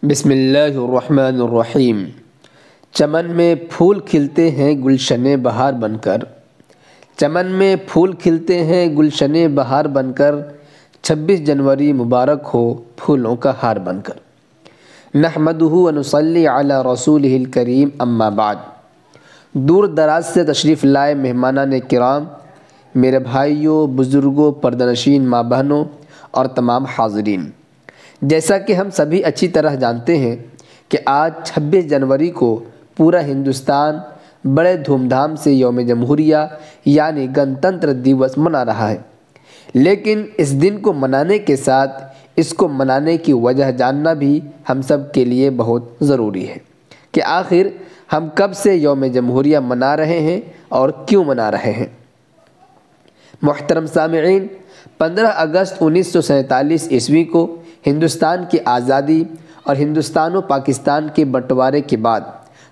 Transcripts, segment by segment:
بسم اللہ الرحمن الرحیم۔ چمن میں پھول کھلتے ہیں گلشن بہار بن کر، چمن میں پھول کھلتے ہیں گلشن بہار بن کر، 26 جنوری مبارک ہو پھولوں کا ہار بن کر۔ نحمدہ ونصلی علی رسولہ الکریم، اما بعد۔ دور دراز سے تشریف لائے مہمانان کرام، میرے بھائیوں، بزرگوں، پردہ نشین ماں بہنوں اور تمام حاضرین، جیسا کہ ہم سبھی اچھی طرح جانتے ہیں کہ آج 26 جنوری کو پورا ہندوستان بڑے دھوم دھام سے یوم جمہوریہ یعنی گنتنتر دیوس منا رہا ہے، لیکن اس دن کو منانے کے ساتھ اس کو منانے کی وجہ جاننا بھی ہم سب کے لیے بہت ضروری ہے کہ آخر ہم کب سے یوم جمہوریہ منا رہے ہیں اور کیوں منا رہے ہیں۔ محترم سامعین، 15 اگست 1947 عیسوی کو ہندوستان کی آزادی اور ہندوستان و پاکستان کے بٹوارے کے بعد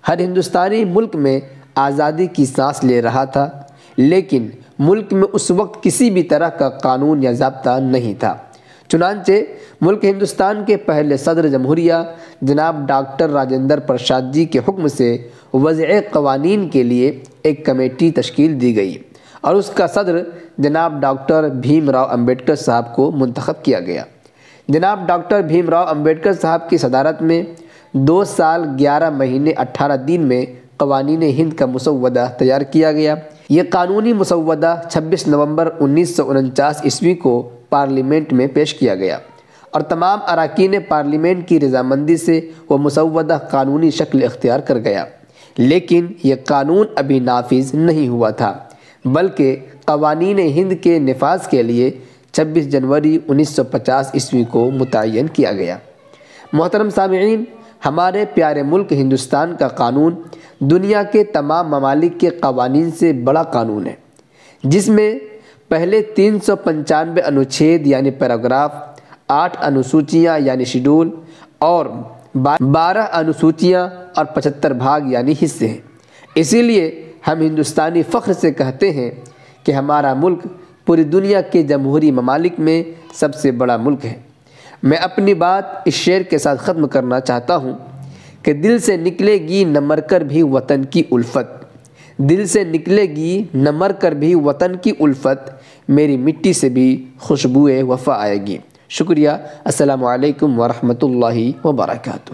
ہر ہندوستانی ملک میں آزادی کی سانس لے رہا تھا، لیکن ملک میں اس وقت کسی بھی طرح کا قانون یا ضابطہ نہیں تھا۔ چنانچہ ملک ہندوستان کے پہلے صدر جمہوریہ جناب ڈاکٹر راجندر پرساد جی کے حکم سے وضع قوانین کے لیے ایک کمیٹی تشکیل دی گئی اور اس کا صدر جناب ڈاکٹر بھیم راؤ امبیڈکر صاحب کو منتخب کیا گیا۔ جناب ڈاکٹر بھیم راؤ امبیڈکر صاحب کی صدارت میں 2 سال 11 مہینے 18 دن میں قوانین ہند کا مسودہ تیار کیا گیا۔ یہ قانونی مسودہ 26 نومبر 1949 عیسوی کو پارلیمنٹ میں پیش کیا گیا اور تمام اراکین پارلیمنٹ کی رضامندی سے وہ مسودہ قانونی شکل اختیار کر گیا، لیکن یہ قانون ابھی نافذ نہیں ہوا تھا، بلکہ قوانین ہند کے نفاذ کے لیے 26 جنوری 1950 عیسوی کو متعین کیا گیا۔ محترم سامعین، ہمارے پیارے ملک ہندوستان کا قانون دنیا کے تمام ممالک کے قوانین سے بڑا قانون ہے، جس میں پہلے 395 انوچھید یعنی پیراگراف، 8 انوسوچیاں یعنی شیڈول اور 12 انوسوچیاں اور 75 بھاگ یعنی حصے ہیں۔ اسی لیے ہم ہندوستانی فخر سے کہتے ہیں کہ ہمارا ملک پوری دنیا کے جمہوری ممالک میں سب سے بڑا ملک ہے۔ میں اپنی بات اس شعر کے ساتھ ختم کرنا چاہتا ہوں کہ دل سے نکلے گی نہ مر کر بھی وطن کی الفت، دل سے نکلے گی نہ مر کر بھی وطن کی الفت، میری مٹی سے بھی خوشبوئے وفا آئے گی۔ شکریہ۔ السلام علیکم ورحمۃ اللہ وبرکاتہ۔